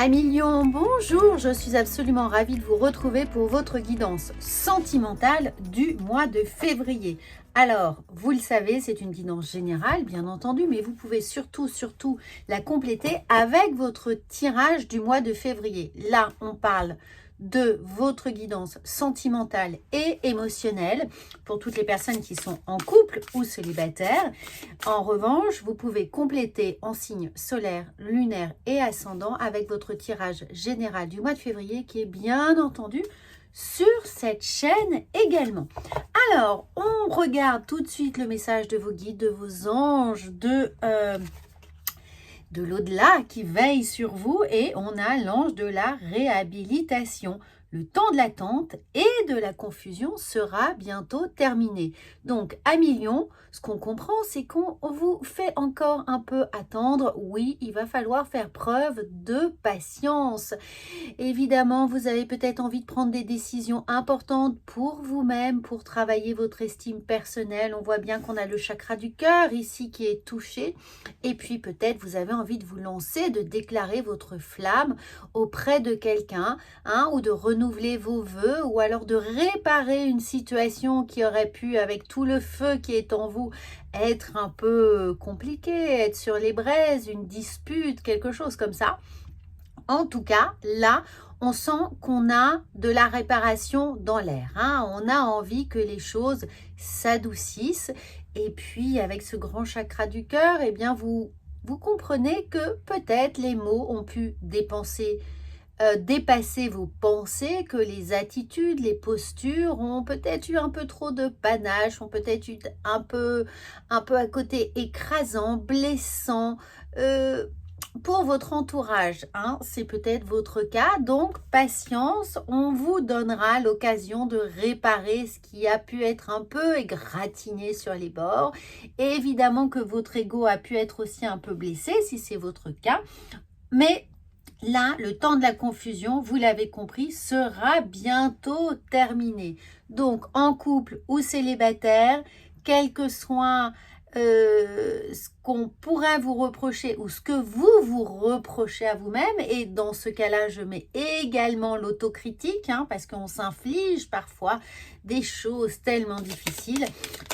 Amis Lions, bonjour, je suis absolument ravie de vous retrouver pour votre guidance sentimentale du mois de février. Alors, vous le savez, c'est une guidance générale, bien entendu, mais vous pouvez surtout la compléter avec votre tirage du mois de février. Là, on parle de votre guidance sentimentale et émotionnelle pour toutes les personnes qui sont en couple ou célibataires. En revanche, vous pouvez compléter en signe solaire, lunaire et ascendant avec votre tirage général du mois de février qui est bien entendu sur cette chaîne également. Alors, on regarde tout de suite le message de vos guides, de vos anges, de l'au-delà qui veille sur vous, et on a l'ange de la réhabilitation. Le temps de l'attente et de la confusion sera bientôt terminé. Donc, amis Lions, ce qu'on comprend, c'est qu'on vous fait encore un peu attendre. Oui, il va falloir faire preuve de patience. Évidemment, vous avez peut-être envie de prendre des décisions importantes pour vous-même, pour travailler votre estime personnelle. On voit bien qu'on a le chakra du cœur ici qui est touché. Et puis, peut-être vous avez envie de vous lancer, de déclarer votre flamme auprès de quelqu'un, ou de renouveler vos vœux, ou alors de réparer une situation qui aurait pu, avec tout le feu qui est en vous, être un peu compliquée, être sur les braises, une dispute, quelque chose comme ça. En tout cas, là, on sent qu'on a de la réparation dans l'air. On a envie que les choses s'adoucissent. Et puis, avec ce grand chakra du cœur, eh bien, vous comprenez que peut-être les mots ont pu dépasser vos pensées, que les attitudes, les postures ont peut-être eu un peu trop de panache, ont peut-être eu un peu à côté écrasant, blessant, pour votre entourage, c'est peut-être votre cas. Donc, patience, on vous donnera l'occasion de réparer ce qui a pu être un peu égratigné sur les bords. Et évidemment que votre ego a pu être aussi un peu blessé, si c'est votre cas. Mais là, le temps de la confusion, vous l'avez compris, sera bientôt terminé. Donc, en couple ou célibataire, quel que soit ce qu'on pourrait vous reprocher ou ce que vous reprochez à vous-même, et dans ce cas-là, je mets également l'autocritique, parce qu'on s'inflige parfois des choses tellement difficiles,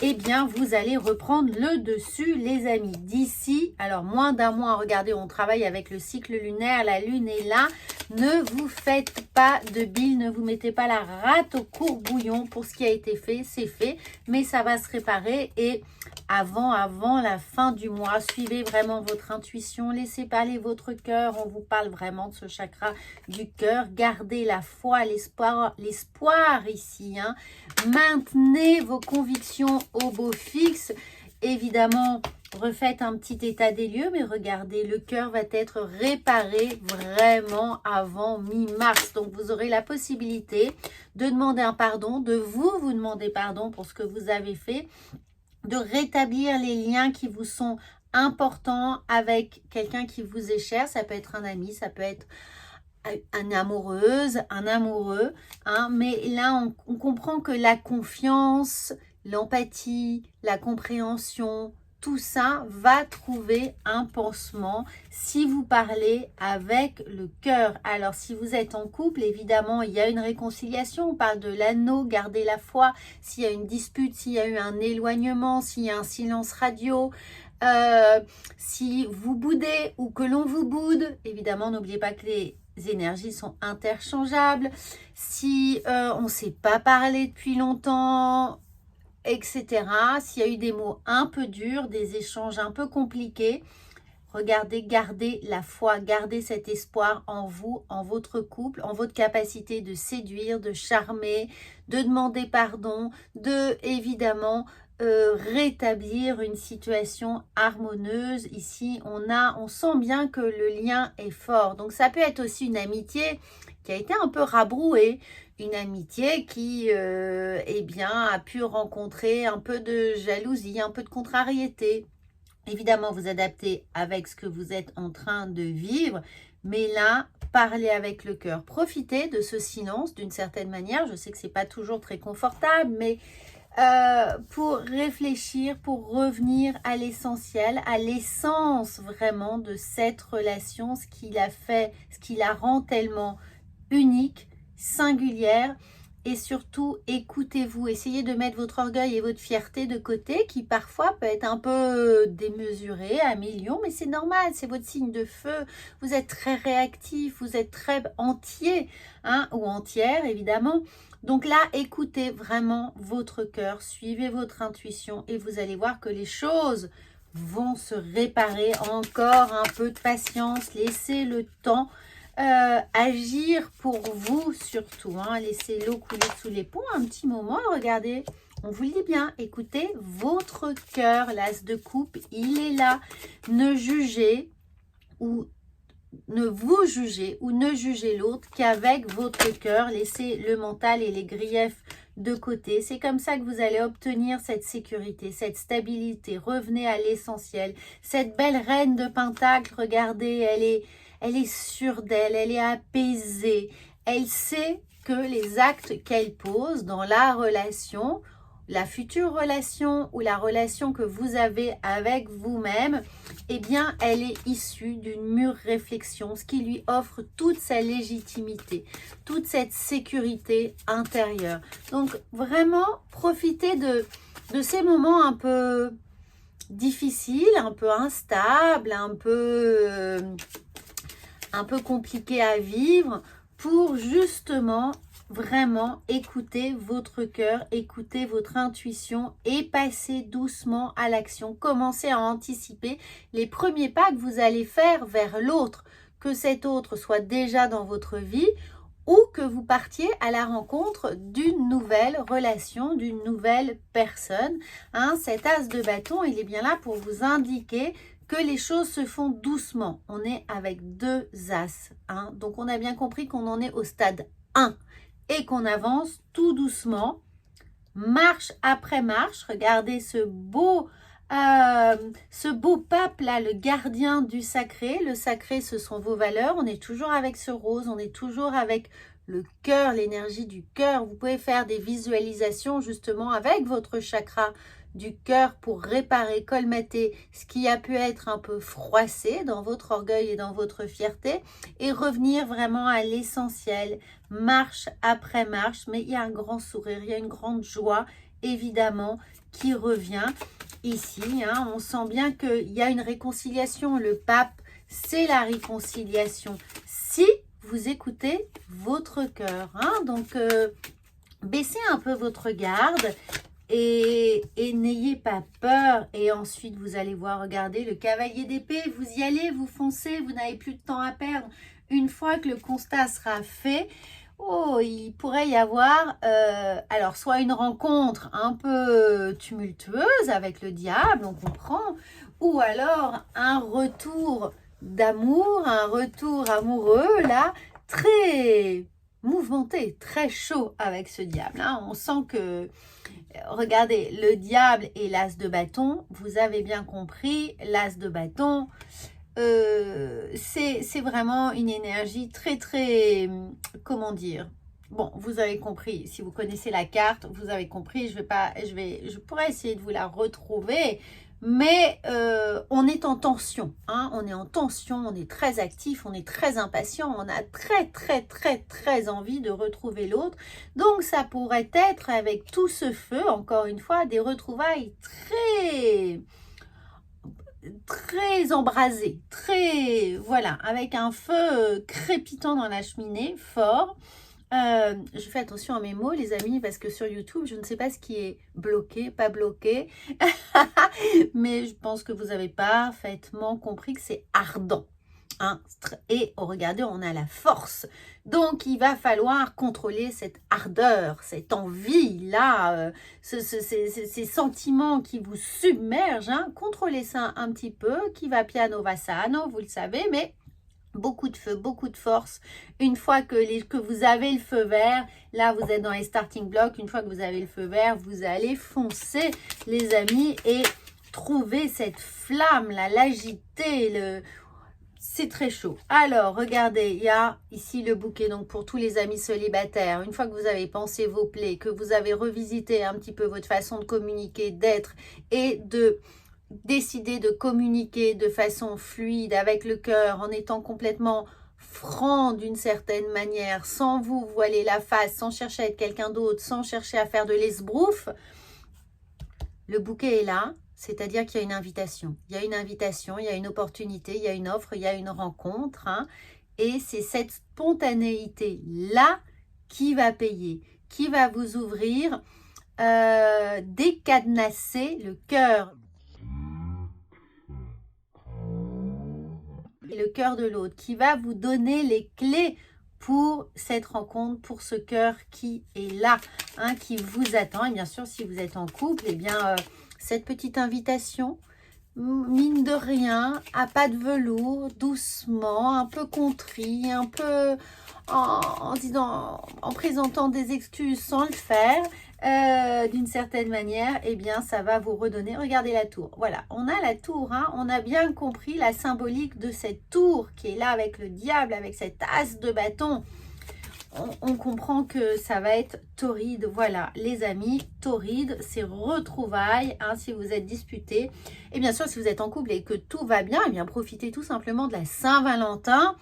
eh bien, vous allez reprendre le dessus, les amis. D'ici, alors moins d'un mois, regardez, on travaille avec le cycle lunaire, la lune est là, ne vous faites pas de bile, ne vous mettez pas la rate au courbouillon. Pour ce qui a été fait, c'est fait, mais ça va se réparer. Et avant la fin du mois, suivez vraiment votre intuition, laissez parler votre cœur. On vous parle vraiment de ce chakra du cœur. Gardez la foi, l'espoir ici. Maintenez vos convictions au beau fixe. Évidemment, refaites un petit état des lieux, mais regardez, le cœur va être réparé vraiment avant mi-mars. Donc, vous aurez la possibilité de demander un pardon, de vous demander pardon pour ce que vous avez fait, de rétablir les liens qui vous sont importants avec quelqu'un qui vous est cher. Ça peut être un ami, ça peut être une amoureuse, un amoureux, mais là on comprend que la confiance, l'empathie, la compréhension, tout ça va trouver un pansement si vous parlez avec le cœur. Alors, si vous êtes en couple, évidemment, il y a une réconciliation. On parle de l'anneau, gardez la foi. S'il y a une dispute, s'il y a eu un éloignement, s'il y a un silence radio, si vous boudez ou que l'on vous boude, évidemment, n'oubliez pas que les énergies sont interchangeables. Si on ne s'est pas parlé depuis longtemps, etc. S'il y a eu des mots un peu durs, des échanges un peu compliqués, regardez, gardez la foi, gardez cet espoir en vous, en votre couple, en votre capacité de séduire, de charmer, de demander pardon, de évidemment rétablir une situation harmonieuse. Ici, on sent bien que le lien est fort. Donc, ça peut être aussi une amitié qui a été un peu rabrouée, une amitié qui a pu rencontrer un peu de jalousie, un peu de contrariété. Évidemment, vous adaptez avec ce que vous êtes en train de vivre, mais là, parlez avec le cœur. Profitez de ce silence d'une certaine manière. Je sais que ce n'est pas toujours très confortable, mais pour réfléchir, pour revenir à l'essentiel, à l'essence vraiment de cette relation, ce qui la fait, ce qui la rend tellement unique, singulière. Et surtout, écoutez-vous, essayez de mettre votre orgueil et votre fierté de côté, qui parfois peut être un peu démesuré à millions, mais c'est normal, c'est votre signe de feu. Vous êtes très réactif, vous êtes très entier, hein, ou entière évidemment. Donc là, écoutez vraiment votre cœur, suivez votre intuition et vous allez voir que les choses vont se réparer. Encore un peu de patience, laissez le temps agir pour vous surtout, hein. Laissez l'eau couler sous les ponts un petit moment. Regardez, on vous le dit bien, écoutez votre cœur. L'as de coupe, il est là. Ne jugez ou ne vous jugez ou ne jugez l'autre qu'avec votre cœur. Laissez le mental et les griefs de côté. C'est comme ça que vous allez obtenir cette sécurité, cette stabilité. Revenez à l'essentiel. Cette belle reine de Pentacle, regardez, elle est sûre d'elle, elle est apaisée. Elle sait que les actes qu'elle pose dans la relation, la future relation ou la relation que vous avez avec vous-même, eh bien, elle est issue d'une mûre réflexion, ce qui lui offre toute sa légitimité, toute cette sécurité intérieure. Donc, vraiment, profitez de ces moments un peu difficiles, un peu instables, un peu compliqués à vivre, pour justement vraiment écouter votre cœur, écouter votre intuition et passer doucement à l'action. Commencez à anticiper les premiers pas que vous allez faire vers l'autre, que cet autre soit déjà dans votre vie ou que vous partiez à la rencontre d'une nouvelle relation, d'une nouvelle personne. Hein, cet as de bâton, il est bien là pour vous indiquer que les choses se font doucement. On est avec deux as. Hein, donc, on a bien compris qu'on en est au stade 1 et qu'on avance tout doucement, marche après marche. Regardez ce beau pape là, le gardien du sacré. Le sacré, ce sont vos valeurs. On est toujours avec ce rose, on est toujours avec le cœur, l'énergie du cœur. Vous pouvez faire des visualisations justement avec votre chakra du cœur pour réparer, colmater ce qui a pu être un peu froissé dans votre orgueil et dans votre fierté et revenir vraiment à l'essentiel, marche après marche. Mais il y a un grand sourire, il y a une grande joie évidemment qui revient ici. Hein. On sent bien qu'il y a une réconciliation. Le pape, c'est la réconciliation. Si vous écoutez votre cœur, hein. Donc baissez un peu votre garde et n'ayez pas peur. Et ensuite, vous allez voir, regardez, le cavalier d'épée, vous y allez, vous foncez, vous n'avez plus de temps à perdre. Une fois que le constat sera fait, oh, il pourrait y avoir, alors, soit une rencontre un peu tumultueuse avec le diable, on comprend, ou alors un retour d'amour, un retour amoureux, là, très mouvementé, très chaud avec ce diable. Hein. On sent que, regardez, le diable et l'as de bâton, vous avez bien compris, l'as de bâton, c'est vraiment une énergie très, très, comment dire, bon, vous avez compris, si vous connaissez la carte, vous avez compris, je pourrais essayer de vous la retrouver, mais on est en tension, hein, on est en tension, on est très actif, on est très impatient, on a très, très, très, très envie de retrouver l'autre, donc ça pourrait être avec tout ce feu, encore une fois, des retrouvailles très embrasé, très, voilà, avec un feu crépitant dans la cheminée, fort. Je fais attention à mes mots, les amis, parce que sur YouTube, je ne sais pas ce qui est bloqué, pas bloqué, mais je pense que vous avez parfaitement compris que c'est ardent. Hein, et oh, regardez, on a la force. Donc, il va falloir contrôler cette ardeur, cette envie-là, ces sentiments qui vous submergent. Hein. Contrôlez ça un petit peu, qui va piano va sano, vous le savez, mais beaucoup de feu, beaucoup de force. Une fois que vous avez le feu vert, là, vous êtes dans les starting blocks. Une fois que vous avez le feu vert, vous allez foncer, les amis, et trouver cette flamme, là, l'agiter, c'est très chaud. Alors, regardez, il y a ici le bouquet, donc pour tous les amis célibataires. Une fois que vous avez pensé vos plaies, que vous avez revisité un petit peu votre façon de communiquer, d'être et de décider de communiquer de façon fluide avec le cœur, en étant complètement franc d'une certaine manière, sans vous voiler la face, sans chercher à être quelqu'un d'autre, sans chercher à faire de l'esbrouf, le bouquet est là. C'est-à-dire qu'il y a une invitation. Il y a une invitation, il y a une opportunité, il y a une offre, il y a une rencontre. Hein, et c'est cette spontanéité-là qui va payer, qui va vous ouvrir, décadenasser le cœur. Et le cœur de l'autre, qui va vous donner les clés pour cette rencontre, pour ce cœur qui est là, hein, qui vous attend. Et bien sûr, si vous êtes en couple, eh bien... cette petite invitation, mine de rien, à pas de velours, doucement, un peu contrit, un peu en présentant des excuses sans le faire, d'une certaine manière, eh bien, ça va vous redonner. Regardez la tour. Voilà, on a la tour, hein, on a bien compris la symbolique de cette tour qui est là avec le diable, avec cette as de bâton. On comprend que ça va être torride. Voilà, les amis, torride, c'est retrouvailles, hein, si vous êtes disputés. Et bien sûr, si vous êtes en couple et que tout va bien, eh bien, profitez tout simplement de la Saint-Valentin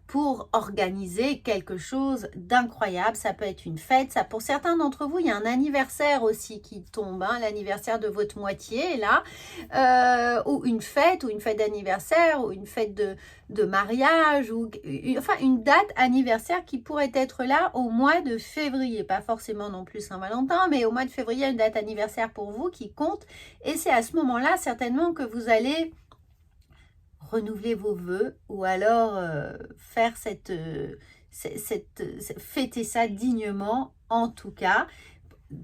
pour organiser quelque chose d'incroyable. Ça peut être une fête. Ça, pour certains d'entre vous, il y a un anniversaire aussi qui tombe, hein, l'anniversaire de votre moitié, là, ou une fête d'anniversaire, ou une fête de mariage, ou enfin une date anniversaire qui pourrait être là au mois de février. Pas forcément non plus Saint-Valentin, mais au mois de février, une date anniversaire pour vous qui compte. Et c'est à ce moment-là, certainement, que vous allez renouveler vos vœux ou alors faire fêter ça dignement, en tout cas.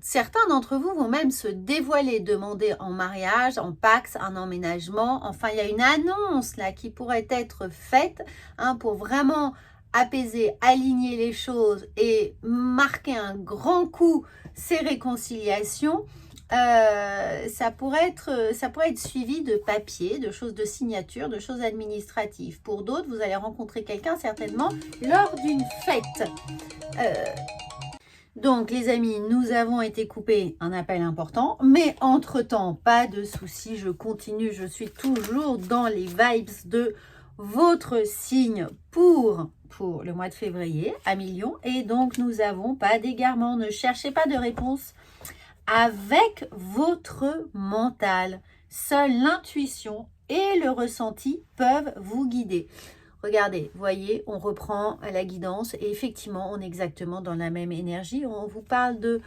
Certains d'entre vous vont même se dévoiler, demander en mariage, en pax, un emménagement. Enfin, il y a une annonce là qui pourrait être faite, hein, pour vraiment apaiser, aligner les choses et marquer un grand coup ces réconciliations. Ça pourrait être suivi de papiers, de choses de signature, de choses administratives. Pour d'autres, vous allez rencontrer quelqu'un certainement lors d'une fête. Donc, les amis, nous avons été coupés, un appel important. Mais entre-temps, pas de souci, je continue. Je suis toujours dans les vibes de votre signe pour le mois de février à Million. Et donc, nous n'avons pas d'égarement. Ne cherchez pas de réponse avec votre mental. Seule l'intuition et le ressenti peuvent vous guider. Regardez, voyez, on reprend à la guidance et effectivement, on est exactement dans la même énergie. On vous parle de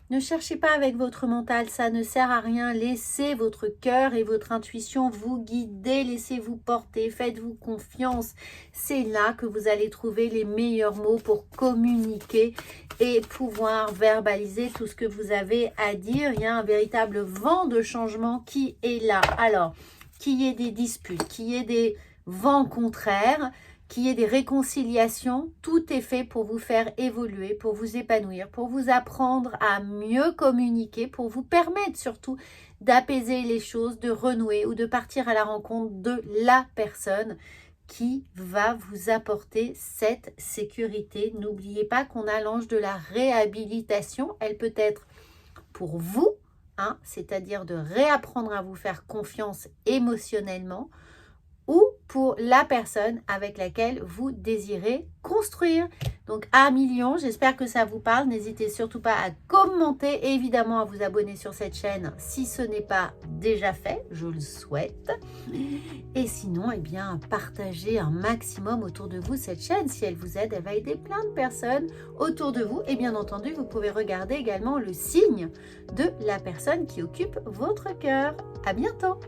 ne cherchez pas avec votre mental, ça ne sert à rien. Laissez votre cœur et votre intuition vous guider, laissez-vous porter, faites-vous confiance. C'est là que vous allez trouver les meilleurs mots pour communiquer et pouvoir verbaliser tout ce que vous avez à dire. Il y a un véritable vent de changement qui est là. Alors, qu'il y ait des disputes, qu'il y ait des vents contraires, qu'il y ait des réconciliations, tout est fait pour vous faire évoluer, pour vous épanouir, pour vous apprendre à mieux communiquer, pour vous permettre surtout d'apaiser les choses, de renouer ou de partir à la rencontre de la personne qui va vous apporter cette sécurité. N'oubliez pas qu'on a l'ange de la réhabilitation. Elle peut être pour vous, hein, c'est-à-dire de réapprendre à vous faire confiance émotionnellement, ou pour la personne avec laquelle vous désirez construire. Donc à Million, j'espère que ça vous parle. N'hésitez surtout pas à commenter et évidemment à vous abonner sur cette chaîne si ce n'est pas déjà fait, je le souhaite. Et sinon, eh bien, partagez un maximum autour de vous cette chaîne. Si elle vous aide, elle va aider plein de personnes autour de vous. Et bien entendu, vous pouvez regarder également le signe de la personne qui occupe votre cœur. À bientôt!